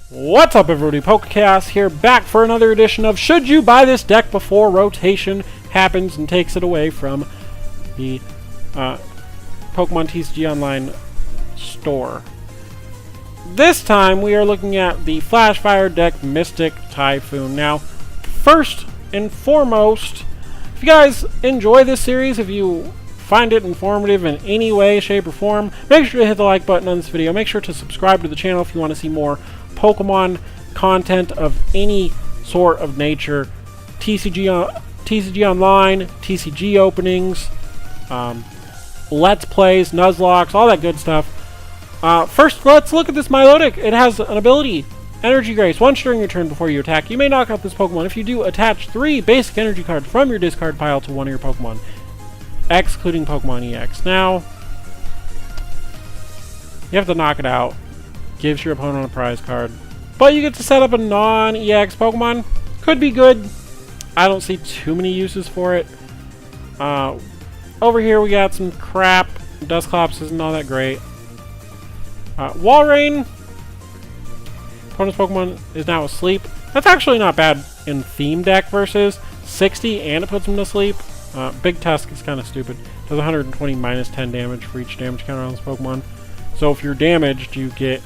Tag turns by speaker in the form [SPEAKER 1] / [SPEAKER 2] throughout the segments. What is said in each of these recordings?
[SPEAKER 1] What's up, everybody? PokéKaos here, back for another edition of Should You Buy This Deck Before Rotation Happens and Takes It Away from the Pokemon TCG Online store. This time we are looking at the Flash Fire deck Mystic Typhoon. Now, first and foremost, if you guys enjoy this series, if you find it informative in any way, shape, or form, make sure to hit the like button on this video. Make sure to subscribe to the channel if you want to see more Pokemon content of any sort of nature. TCG Online, TCG openings, Let's Plays, Nuzlocks, all that good stuff. First, let's look at this Milotic. It has an ability, Energy Grace. Once during your turn before you attack, you may knock out this Pokemon. If you do, attach 3 basic energy cards from your discard pile to one of your Pokemon, excluding Pokemon EX. Now, you have to knock it out. Gives your opponent a prize card. But you get to set up a non-EX Pokemon. Could be good. I don't see too many uses for it. Over here we got some crap. Dusclops isn't all that great. Walrein. Opponent's Pokemon is now asleep. That's actually not bad in theme deck versus 60, and it puts him to sleep. Big Tusk is kind of stupid. Does 120 minus 10 damage for each damage counter on this Pokemon. So if you're damaged, you get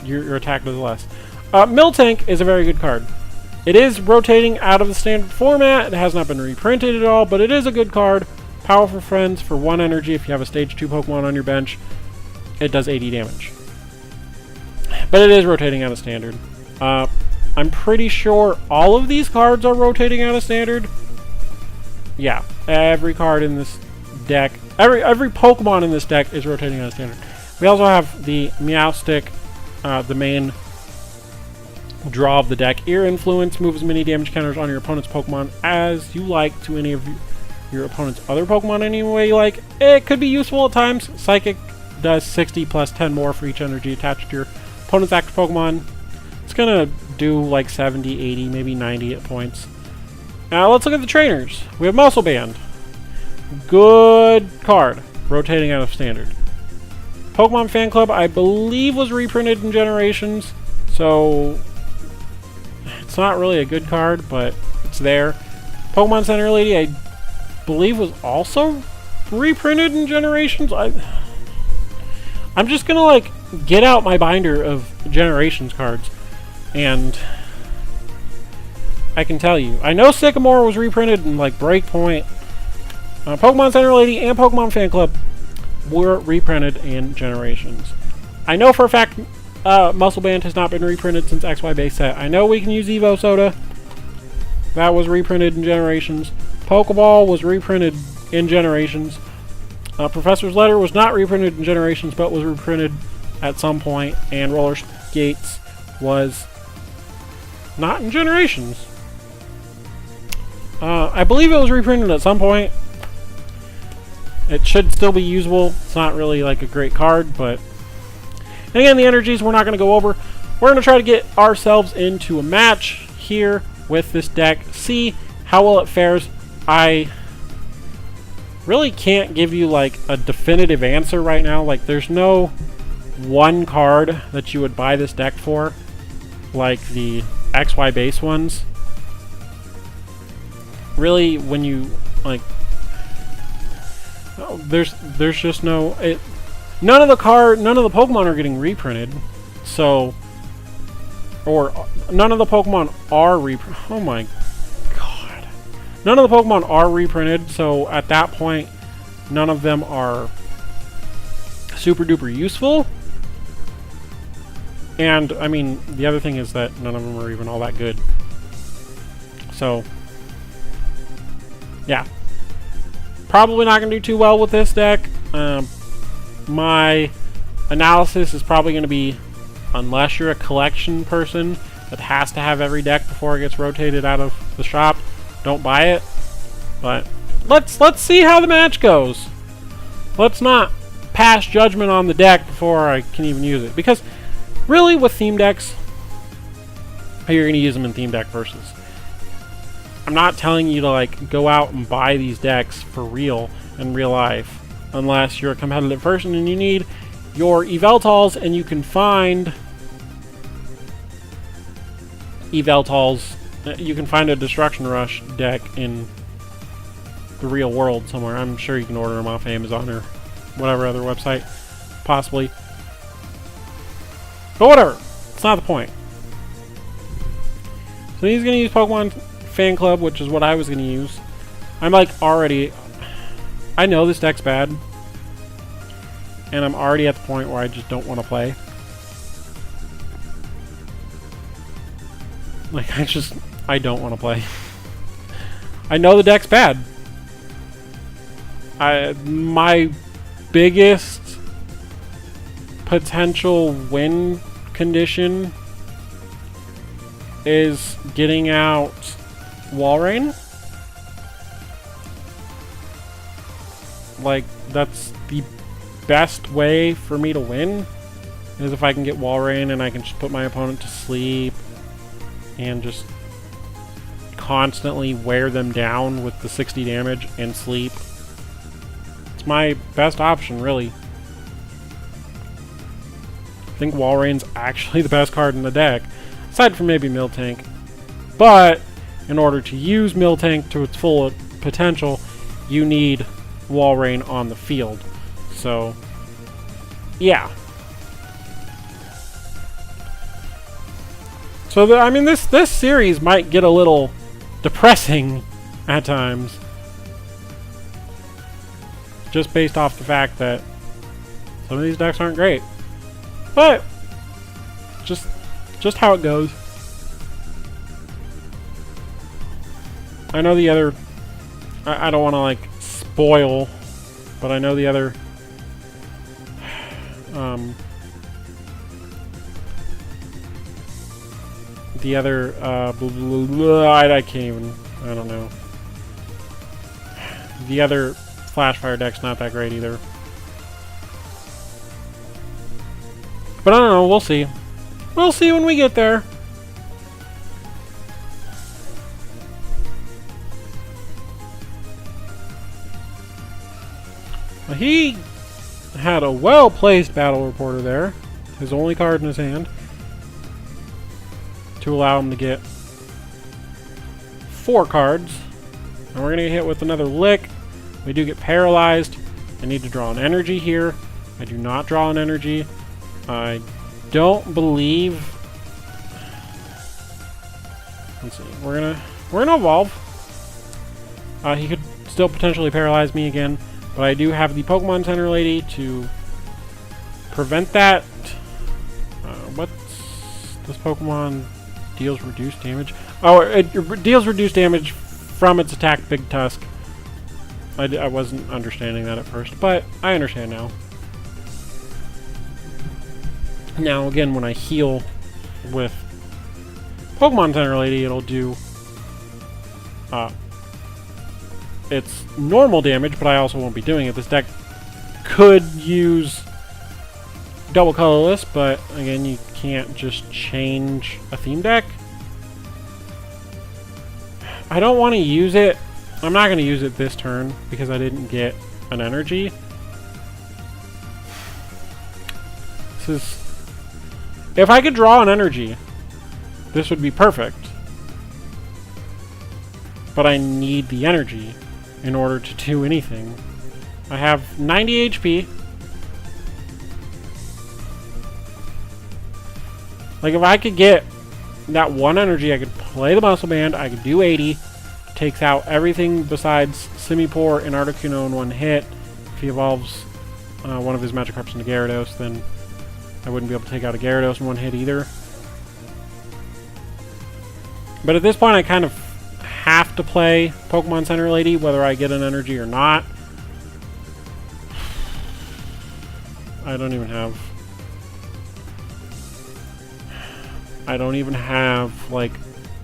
[SPEAKER 1] your attack does less. Miltank is a very good card. It is rotating out of the standard format. It has not been reprinted at all, but it is a good card. Powerful Friends for 1 energy. If you have a stage 2 Pokemon on your bench, it does 80 damage. But it is rotating out of standard. I'm pretty sure all of these cards are rotating out of standard. Yeah, every card in this deck, every Pokemon in this deck is rotating out of standard. We also have the Meowstic, the main draw of the deck. Ear Influence moves as many damage counters on your opponent's Pokemon as you like to any of your opponent's other Pokemon any way you like. It could be useful at times. Psychic does 60 plus 10 more for each energy attached to your opponent's active Pokemon. It's gonna do like 70, 80, maybe 90 at points. Now let's look at the trainers. We have Muscle Band. Good card. Rotating out of standard. Pokemon Fan Club, I believe, was reprinted in Generations, so it's not really a good card, but it's there. Pokemon Center Lady, I believe, was also reprinted in Generations. I'm just gonna like get out my binder of Generations cards, and I can tell you, I know Sycamore was reprinted in like Breakpoint. Pokemon Center Lady and Pokemon Fan Club were reprinted in Generations. I know for a fact Muscle Band has not been reprinted since XY base set. I know we can use Evo Soda. That was reprinted in Generations. Pokeball was reprinted in Generations. Professor's Letter was not reprinted in Generations, but was reprinted at some point. And Roller Skates was not in Generations. I believe it was reprinted at some point. It should still be usable. It's not really like a great card, but... And again, the energies we're not going to go over. We're going to try to get ourselves into a match here with this deck. See how well it fares. I really can't give you like a definitive answer right now. Like, there's no one card that you would buy this deck for, like the XY base ones. Really, when you like... Oh, there's just no... None of the Pokemon are getting reprinted, so... Or, none of the Pokemon are reprinted. Oh my god. None of the Pokemon are reprinted, so at that point, none of them are super duper useful. And, I mean, the other thing is that none of them are even all that good. So, yeah. Probably not going to do too well with this deck. My analysis is probably going to be, unless you're a collection person that has to have every deck before it gets rotated out of the shop, don't buy it. But let's see how the match goes. Let's not pass judgment on the deck before I can even use it, because really with theme decks, you're going to use them in theme deck versus. I'm not telling you to like go out and buy these decks for real in real life, unless you're a competitive person and you need your Eveltals and you can find Eveltals. You can find a Destruction Rush deck in the real world somewhere. I'm sure you can order them off Amazon or whatever other website, possibly. But whatever, it's not the point. So he's going to use Pokemon Fan Club, which is what I was going to use. I'm like already... I know this deck's bad. And I'm already at the point where I just don't want to play. Like, I don't want to play. I know the deck's bad. My biggest potential win condition is getting out Walrein. Like, that's the best way for me to win, is if I can get Walrein and I can just put my opponent to sleep and just constantly wear them down with the 60 damage and sleep. It's my best option, really. I think Walrein's actually the best card in the deck, aside from maybe Miltank. But in order to use Miltank to its full potential, you need Walrein on the field. So, yeah. So, I mean, this series might get a little depressing at times. Just based off the fact that some of these decks aren't great. But, just how it goes. I know the other... I don't want to, like, spoil, but I know the other... I can't even... I don't know. The other Flashfire deck's not that great either. But I don't know, we'll see. We'll see when we get there. Well, he had a well-placed Battle Reporter there. His only card in his hand. To allow him to get 4 cards. And we're going to get hit with another Lick. We do get paralyzed. I need to draw an energy here. I do not draw an energy. I don't believe... Let's see. We're gonna evolve. He could still potentially paralyze me again, but I do have the Pokemon Center Lady to prevent that. What's this Pokemon deals reduced damage? Oh, it deals reduced damage from its attack, Big Tusk. I wasn't understanding that at first, but I understand now. Now, again, when I heal with Pokemon Center Lady, it'll do its normal damage, but I also won't be doing it. This deck could use double colorless, but again, you can't just change a theme deck. I don't want to use it. I'm not going to use it this turn because I didn't get an energy. This is... If I could draw an energy, this would be perfect. But I need the energy in order to do anything. I have 90 HP. Like, if I could get that one energy, I could play the Muscle Band, I could do 80. Takes out everything besides Simipour and Articuno in one hit. If he evolves one of his Magikarps into Gyarados, then I wouldn't be able to take out a Gyarados in one hit either. But at this point, I kind of have to play Pokemon Center Lady, whether I get an energy or not. I don't even have, like,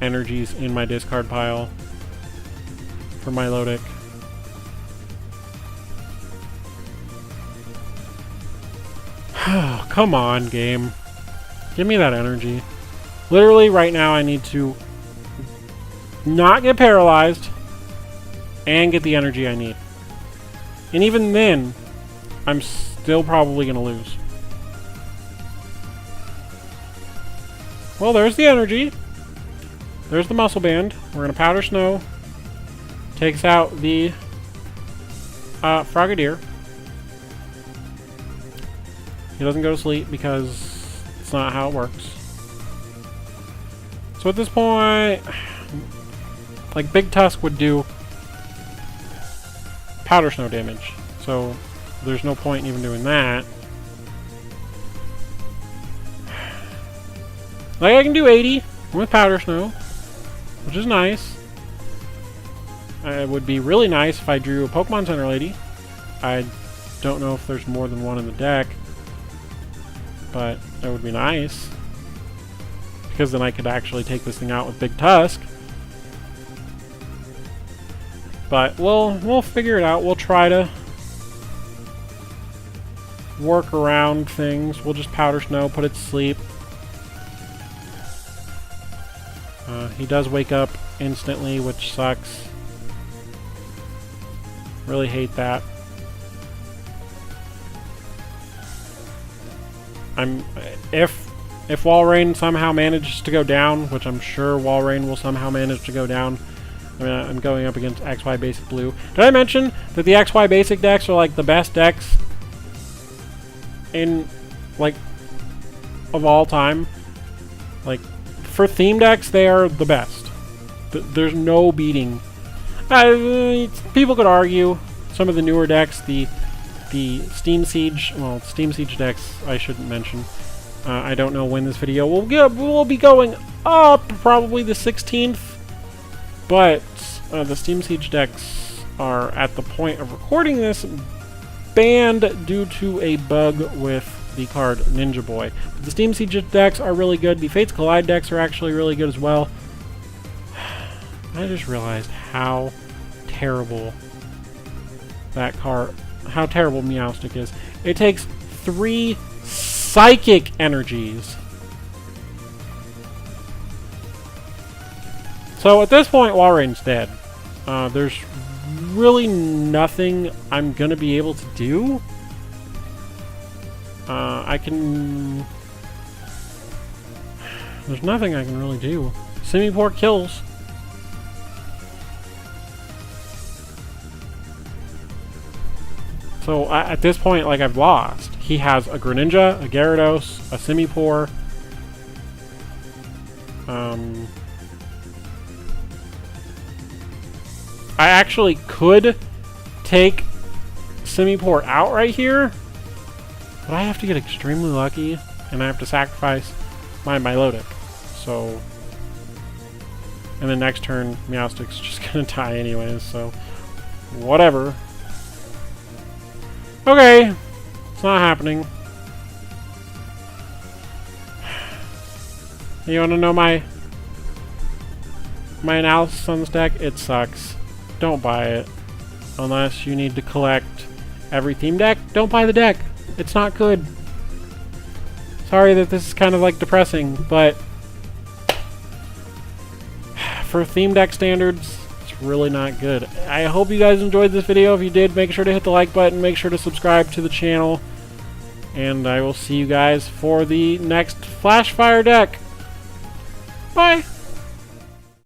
[SPEAKER 1] energies in my discard pile for Milotic. Come on, game. Give me that energy. Literally, right now, I need to not get paralyzed and get the energy I need. And even then, I'm still probably going to lose. Well, there's the energy. there's the Muscle Band. We're going to Powder Snow. Takes out the Frogadier. He doesn't go to sleep because it's not how it works. So at this point, like Big Tusk would do Powder Snow damage. So there's no point in even doing that. Like I can do 80 with Powder Snow, which is nice. It would be really nice if I drew a Pokemon Center Lady. I don't know if there's more than one in the deck, but that would be nice. Because then I could actually take this thing out with Big Tusk. But we'll figure it out. We'll try to work around things. We'll just Powder Snow, put it to sleep. He does wake up instantly, which sucks. Really hate that. If Walrein somehow manages to go down, which I'm sure Walrein will somehow manage to go down. I mean, I'm going up against XY Basic Blue. Did I mention that the XY Basic decks are like the best decks in, like, of all time? Like, for theme decks, they are the best. There's no beating. People could argue some of the newer decks, the Steam Siege, well, Steam Siege decks I shouldn't mention. I don't know when this video will be going up, probably the 16th. But the Steam Siege decks are, at the point of recording this, banned due to a bug with the card Ninja Boy. But the Steam Siege decks are really good. The Fates Collide decks are actually really good as well. I just realized how terrible that card, how terrible Meowstic is. It takes 3 Psychic Energies. So at this point, Walrein's dead. There's really nothing I'm gonna be able to do. There's nothing I can really do. Simipour kills. So at this point, like, I've lost. He has a Greninja, a Gyarados, a Simipour. I actually could take Simipour out right here, but I have to get extremely lucky, and I have to sacrifice my Milotic. So, and the next turn, Meowstic's just gonna die anyways, so whatever. Okay, it's not happening. You wanna know my analysis on this deck? It sucks. Don't buy it. Unless you need to collect every theme deck, don't buy the deck. It's not good. Sorry that this is kind of like depressing, but for theme deck standards, it's really not good. I hope you guys enjoyed this video. If you did, make sure to hit the like button, make sure to subscribe to the channel, and I will see you guys for the next Flashfire deck. Bye!